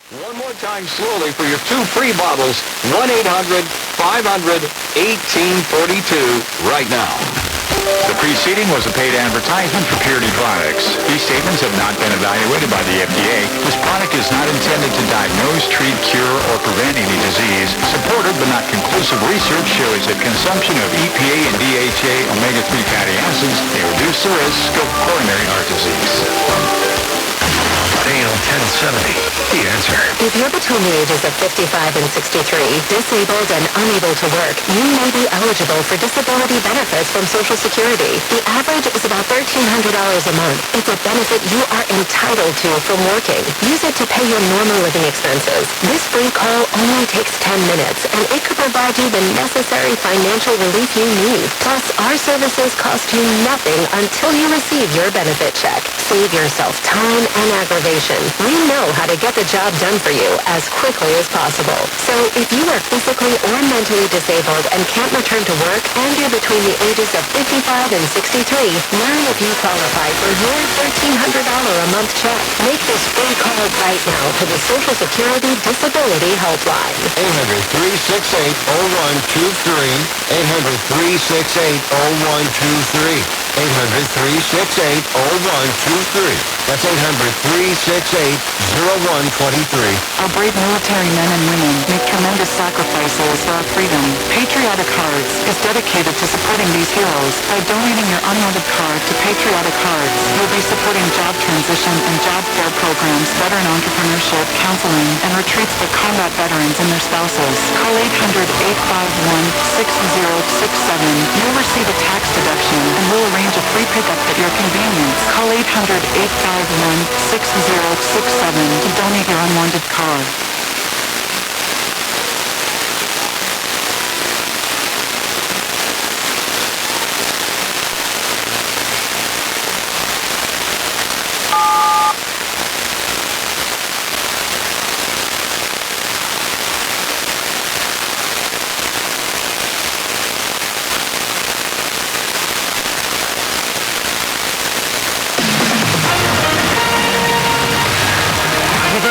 One more time slowly for your 2 free bottles, 1-800-500-1842 right now. The preceding was a paid advertisement for Purity Products. These statements have not been evaluated by the FDA. This product is not intended to diagnose, treat, cure, or prevent any disease. Supported but not conclusive research shows that consumption of EPA and DHA omega-3 fatty acids may reduce the risk of coronary heart disease. AM 1070, The Answer. If you're between the ages of 55 and 63, disabled and unable to work, you may be eligible for disability benefits from Social Security. The average is about $1,300 a month. It's a benefit you are entitled to from working. Use it to pay your normal living expenses. This free call only takes 10 minutes, and it could provide you the necessary financial relief you need. Plus, our services cost you nothing until you receive your benefit check. Save yourself time and aggravation. We know how to get the job done for you as quickly as possible. So if you are physically or mentally disabled and can't return to work, and you're between the ages of 55 and 63, learn if you qualify for your $1,300 a month check. Make this free call right now to the Social Security Disability Helpline. 800-368-0123. 800-368-0123. 800-368-0123. That's 800-368-0123. Our brave military men and women make tremendous sacrifices for our freedom. Patriotic Hearts is dedicated to supporting these heroes. By donating your unwanted card to Patriotic Hearts, you'll be supporting job transition and job fair programs, veteran entrepreneurship, counseling, and retreats for combat veterans and their spouses. Call 800-851-6067. You'll receive a tax deduction, and we'll arrange a free pickup at your convenience. Call 800-851-6067 to donate your unwanted card.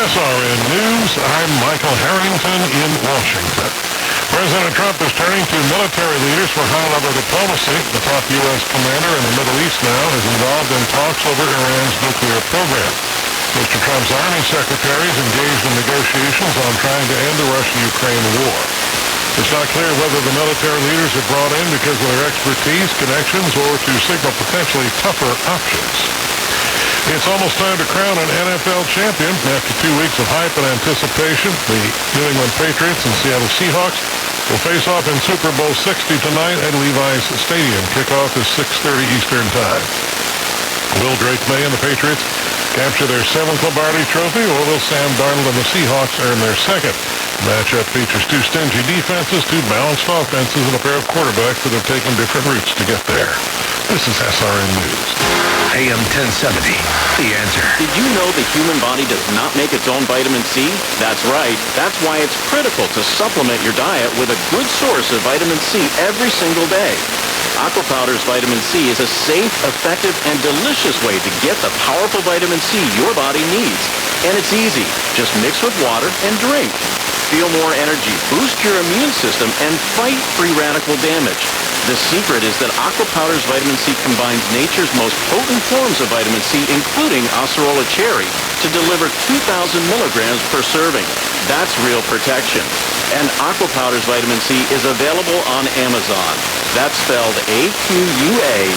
SRN News, I'm Michael Harrington in Washington. President Trump is turning to military leaders for high-level diplomacy. The top U.S. commander in the Middle East now is involved in talks over Iran's nuclear program. Mr. Trump's Army Secretary is engaged in negotiations on trying to end the Russia-Ukraine war. It's not clear whether the military leaders are brought in because of their expertise, connections, or to signal potentially tougher options. It's almost time to crown an NFL champion. After 2 weeks of hype and anticipation, the New England Patriots and Seattle Seahawks will face off in Super Bowl 60 tonight at Levi's Stadium. Kickoff is 6:30 Eastern Time. Will Drake May and the Patriots capture their 7th Lombardi Trophy, or will Sam Darnold and the Seahawks earn their 2nd? The matchup features 2 stingy defenses, 2 balanced offenses, and a pair of quarterbacks that have taken different routes to get there. This is SRN News. AM 1070, The Answer. Did you know the human body does not make its own vitamin C? That's right. That's why it's critical to supplement your diet with a good source of vitamin C every single day. Aqua Powder's vitamin C is a safe, effective, and delicious way to get the powerful vitamin C your body needs. And it's easy. Just mix with water and drink. Feel more energy, boost your immune system, and fight free radical damage. The secret is that Aqua Powder's vitamin C combines nature's most potent forms of vitamin C, including Acerola cherry, to deliver 2,000 milligrams per serving. That's real protection. And Aqua Powder's vitamin C is available on Amazon. That's spelled AQUAPOWDERZ.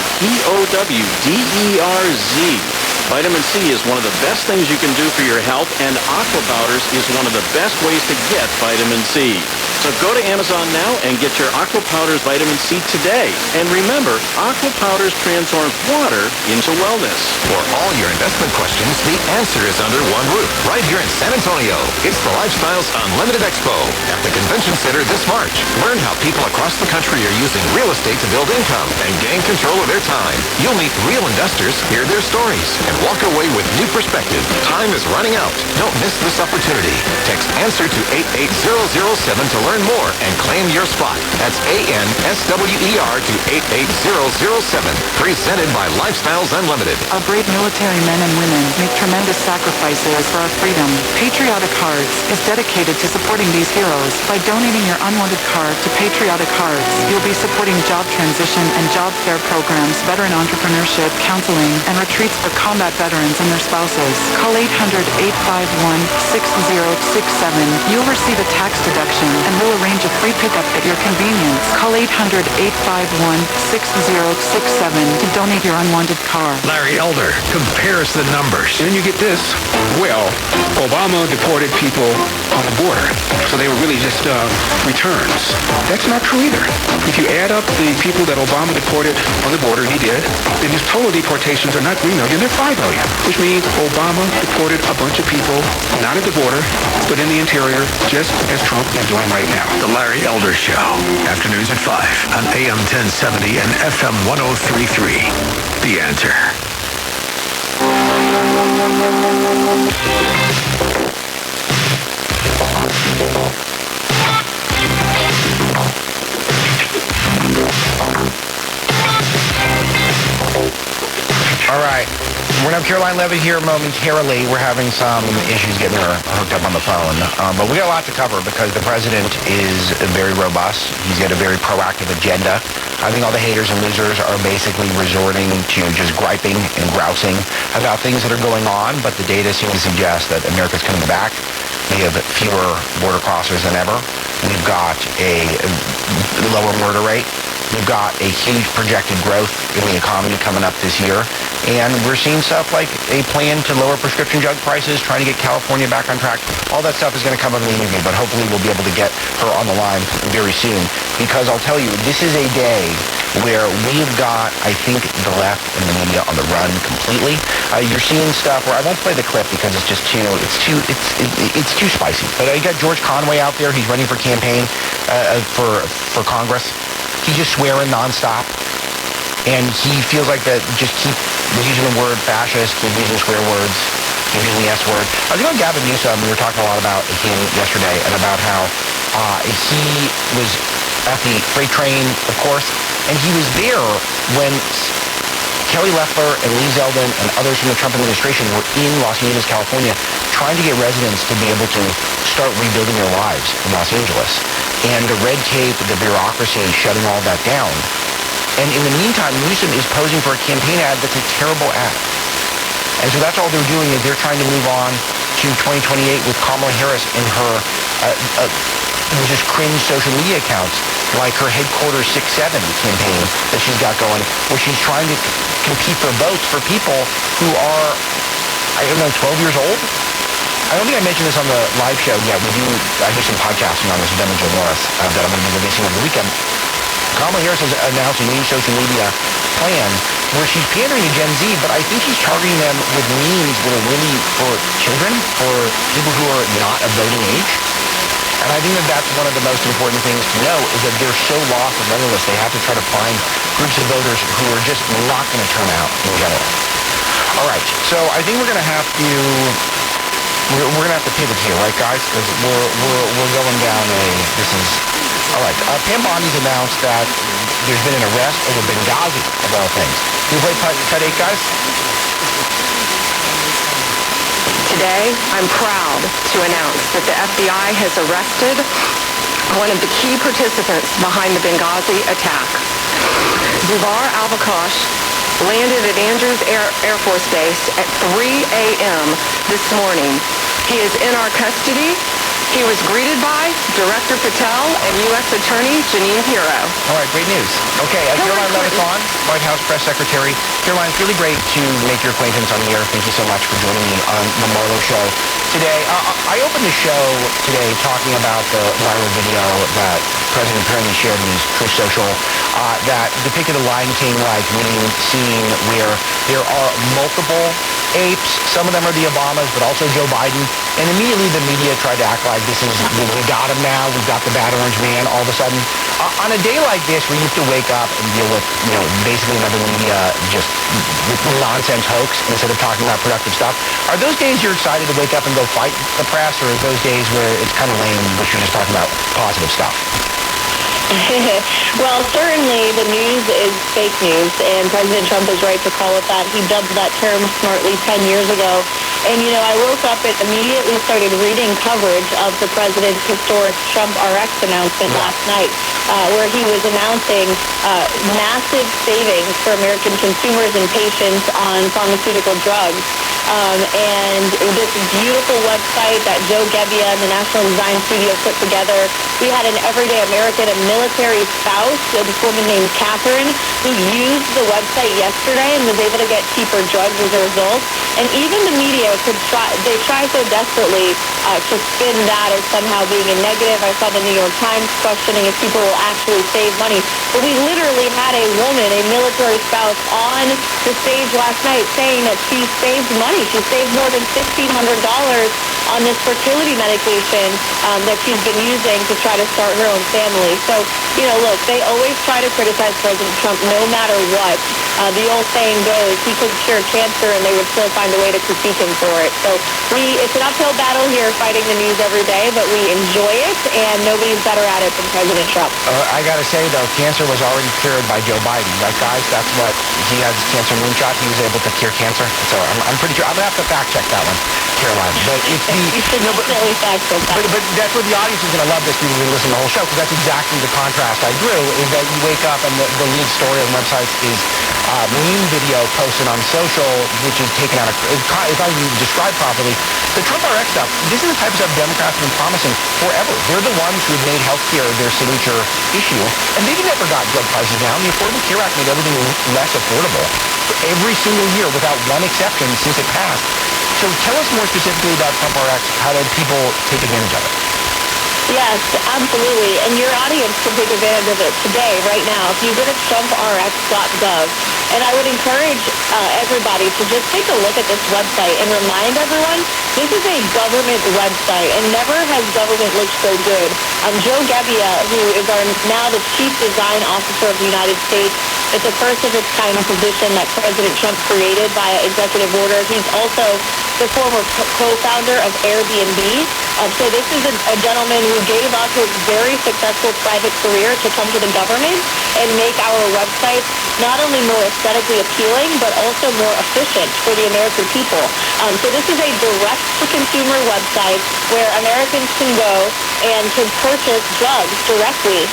Vitamin C is one of the best things you can do for your health, and Aqua Powders is one of the best ways to get vitamin C. So go to Amazon now and get your Aqua Powders vitamin C today. And remember, Aqua Powders transforms water into wellness. For all your investment questions, the answer is under one roof, right here in San Antonio. It's the Lifestyles Unlimited Expo at the Convention Center this March. Learn how people across the country are using real estate to build income and gain control of their time. You'll meet real investors, hear their stories, and walk away with new perspective. Time is running out. Don't miss this opportunity. Text ANSWER to 88007 to learn Learn more and claim your spot. That's ANSWER to 88007. Presented by Lifestyles Unlimited. Our brave military men and women make tremendous sacrifices for our freedom. Patriotic Cards is dedicated to supporting these heroes. By donating your unwanted card to Patriotic Cards, you'll be supporting job transition and job fair programs, veteran entrepreneurship, counseling, and retreats for combat veterans and their spouses. Call 800-851-6067. You'll receive a tax deduction, and we'll arrange a free pickup at your convenience. Call 800-851-6067 to donate your unwanted car. Larry Elder compares the numbers. Then you get this. Well, Obama deported people on the border, so they were really just returns. That's not true either. If you add up the people that Obama deported on the border, he did, then his total deportations are not 3 million, they're 5 million, which means Obama deported a bunch of people, not at the border, but in the interior, just as Trump is doing right now. The Larry Elder Show. Afternoons at 5 on AM 1070 and FM 1033. The Answer. All right. We're going to have Caroline Levitt here momentarily. We're having some issues getting her hooked up on the phone. But we got a lot to cover because the president is very robust. He's got a very proactive agenda. I think all the haters and losers are basically resorting to just griping and grousing about things that are going on, but the data seems to suggest that America's coming back. We have fewer border crossers than ever. We've got a lower murder rate. We've got a huge projected growth in the economy coming up this year. And we're seeing stuff like a plan to lower prescription drug prices, trying to get California back on track. All that stuff is going to come up in the interview, but hopefully we'll be able to get her on the line very soon. Because I'll tell you, this is a day where we've got, I think, the left and the media on the run completely. You're seeing stuff where I won't play the clip because it's just it's too spicy. But you got George Conway out there. He's running for campaign for Congress. He's just swearing nonstop. And he feels like that just keep using the word fascist, keep using swear words, keep using the S word. I was on Gavin Newsom. We were talking a lot about him yesterday and about how he was at the freight train, of course, and he was there when Kelly Loeffler and Lee Zeldin and others from the Trump administration were in Los Angeles, California, trying to get residents to be able to start rebuilding their lives in Los Angeles. And the red tape, the bureaucracy shutting all that down. And in the meantime, Newsom is posing for a campaign ad that's a terrible ad. And so that's all they're doing is they're trying to move on to 2028 with Kamala Harris and her just cringe social media accounts, like her Headquarters 6-7 campaign that she's got going, where she's trying to compete for votes for people who are, I don't know, 12 years old? I don't think I mentioned this on the live show yet. I do some podcasting on this with Ben and Joe Norris that I'm going to be releasing over the weekend. Kamala Harris has announced a new social media plan where she's pandering to Gen Z, but I think she's targeting them with memes that are really for children, for people who are not of voting age. And I think that that's one of the most important things to know is that they're so lost and rudderless, they have to try to find groups of voters who are just not going to turn out in general. All right, so I think we're going to have to pivot here, right, guys? Because we're going down this is... All right, Pam Bondi's announced that there's been an arrest over Benghazi, of all things. Can you play Cut 8, guys? Today, I'm proud to announce that the FBI has arrested one of the key participants behind the Benghazi attack. Zubar al-Bakash landed at Andrews Air Force Base at 3 a.m. this morning. He is in our custody. He was greeted by Director Patel and U.S. Attorney Jeanine Pirro. All right, great news. Okay, Caroline Levitt's on, White House Press Secretary. Caroline, it's really great to make your acquaintance on the air. Thank you so much for joining me on the Marlowe Show today. I opened the show today talking about the viral video that President apparently shared in his Truth Social that depicted a Lion King-like winning scene where there are multiple apes. Some of them are the Obamas, but also Joe Biden. And immediately the media tried to act like this is, we got him now, we've got the bad orange man all of a sudden. On a day like this where you have to wake up and deal with, basically another media just nonsense hoax instead of talking about productive stuff, are those days you're excited to wake up and go fight the press, or are those days where it's kind of lame but you're just talking about positive stuff? Well, certainly the news is fake news, and President Trump is right to call it that. He dubbed that term smartly 10 years ago. And, I woke up and immediately started reading coverage of the president's historic Trump RX announcement last night, where he was announcing massive savings for American consumers and patients on pharmaceutical drugs. And this beautiful website that Joe Gebbia and the National Design Studio put together. We had an everyday American, a military spouse, this woman named Catherine, who used the website yesterday and was able to get cheaper drugs as a result. And even the media they try so desperately to spin that as somehow being a negative. I saw the New York Times questioning if people will actually save money. But we literally had a woman, a military spouse, on the stage last night saying that she saved money. She saved more than $1,500 on this fertility medication that she's been using to try to start her own family. So, look, they always try to criticize President Trump no matter what. The old saying goes, he could cure cancer and they would still find a way to critique him for it. So it's an uphill battle here fighting the news every day, but we enjoy it, and nobody's better at it than President Trump. I got to say, though, cancer was already cured by Joe Biden. Right, guys? That's what he had his cancer moonshot. He was able to cure cancer. So I'm pretty sure. I'm going to have to fact check that one, Caroline. But it's the... You should definitely fact check that. But that's what the audience is going to love this. People who listen to the whole show, because that's exactly the contrast I drew, is that you wake up and the lead story on websites is meme video posted on social, which is taken out of... It's not even described properly. The Trump RX stuff, this is the type of stuff Democrats have been promising forever. They're the ones who have made health care their signature issue, and they've never got drug prices down. The Affordable Care Act made everything less affordable every single year without one exception since it passed. So tell us more specifically about Trump RX. How do people take advantage of it? Yes, absolutely. And your audience can take advantage of it today, right now. If you go to trumprx.gov, and I would encourage everybody to just take a look at this website and remind everyone, this is a government website, and never has government looked so good. Joe Gebbia, who is now the Chief Design Officer of the United States, it's a first-of-its-kind position that President Trump created via executive order. He's also the former co-founder of Airbnb. So this is a gentleman who gave up his very successful private career to come to the government and make our website not only more aesthetically appealing, but also more efficient for the American people. So this is a direct-to-consumer website where Americans can go and can purchase drugs directly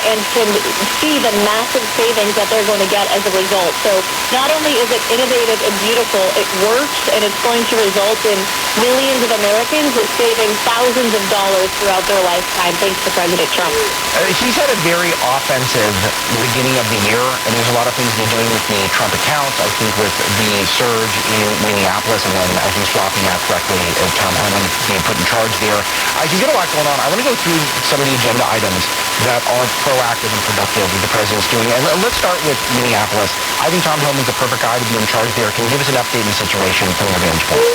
and can see the massive savings that they're going to get as a result. So not only is it innovative and beautiful, it works, and it's going to result in millions of Americans saving thousands of dollars throughout their lifetime thanks to President Trump. He's had a very offensive beginning of the year, and there's a lot of things they're doing with the Trump accounts. I think with the surge in Minneapolis, and then I think swapping out correctly Tom Homan being put in charge there. He's got a lot going on. I want to go through some of the agenda items that are proactive and productive that the president's doing. And let's start with Minneapolis. I think Tom Homan's the perfect guy to be in charge there. Can you give us an update on the situation from your vantage point?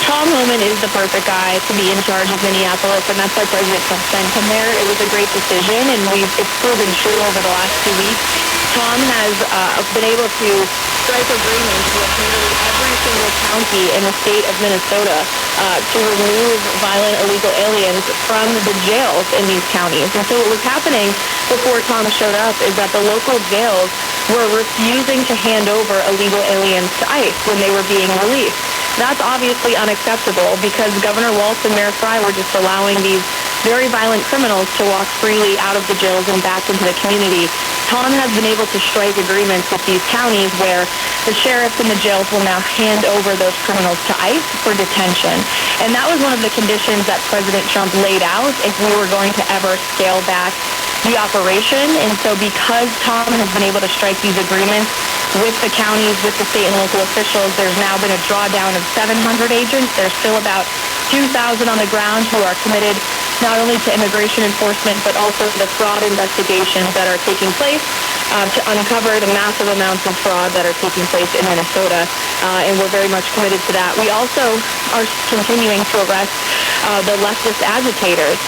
Tom Homan is the perfect guy to be in charge of Minneapolis, and that's why President Trump sent him there. It was a great decision, and it's proven true over the last 2 weeks. Tom has been able to strike agreements with nearly every single county in the state of Minnesota to remove violent illegal aliens from the jails in these counties. And so what was happening before Tom showed up is that the local jails were refusing to hand over illegal aliens to ICE when they were being released. That's obviously unacceptable because Governor Walz and Mayor Frey were just allowing these very violent criminals to walk freely out of the jails and back into the community. Tom has been able to strike agreements with these counties where the sheriffs in the jails will now hand over those criminals to ICE for detention. And that was one of the conditions that President Trump laid out if we were going to ever scale back the operation. And so because Tom has been able to strike these agreements with the counties, with the state and local officials, there's now been a drawdown of 700 agents. There's still about 2,000 on the ground who are committed not only to immigration enforcement, but also the fraud investigations that are taking place. to uncover the massive amounts of fraud that are taking place in Minnesota, and we're very much committed to that. We also are continuing to arrest the leftist agitators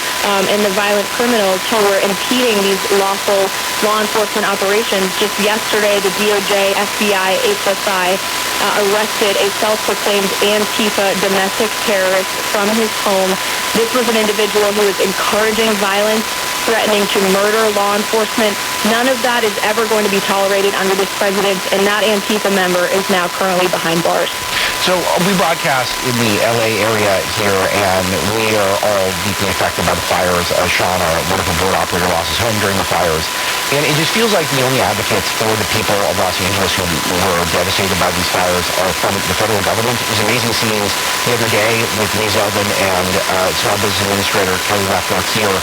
and the violent criminals who were impeding these lawful law enforcement operations. Just yesterday, the DOJ, FBI, HSI arrested a self-proclaimed Antifa domestic terrorist from his home. This was an individual who was encouraging violence, threatening to murder law enforcement. None of that is ever going to be tolerated under this president, and that Antifa member is now currently behind bars. So we broadcast in the LA area here, and we are all deeply affected by the fires. Sean, our wonderful board operator, lost his home during the fires. And it just feels like the only advocates for the people of Los Angeles who were devastated by these fires are from the federal government. It was amazing scenes the other day with Lee Zeldin and Small Business Administrator Kelly Lefkow here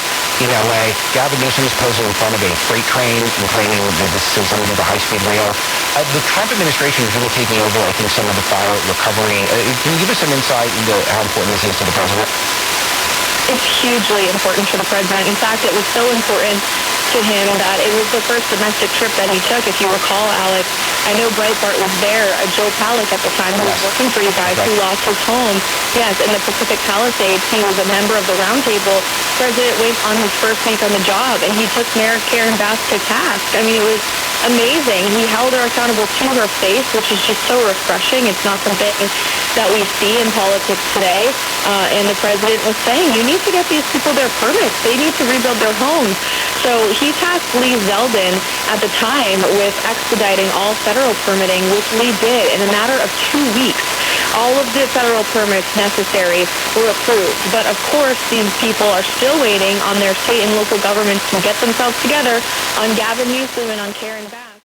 in LA. Gavin Newsom is posing in front of a freight train and claiming that this is something of a high-speed rail. The Trump administration is really taking over, I think, some of the fire recovery. Can you give us some insight into how important this is to the president? It's hugely important for the president. In fact, it was so important to him that it was the first domestic trip that he took. If you recall, Alex, I know Breitbart was there. Joe Palick at the time, who was working for you guys, who lost his home. Yes, in the Pacific Palisades. He was a member of the roundtable. President went on his first week on the job, and he took Mayor Karen Bass to task. I mean, it was amazing. He held her accountable to her face, which is just so refreshing. It's not something that we see in politics today. And the president was saying, you need to get these people their permits. They need to rebuild their homes. So he tasked Lee Zeldin at the time with expediting all federal permitting, which Lee did in a matter of 2 weeks. All of the federal permits necessary were approved. But of course, these people are still waiting on their state and local governments to get themselves together on Gavin Newsom and on Karen Bass.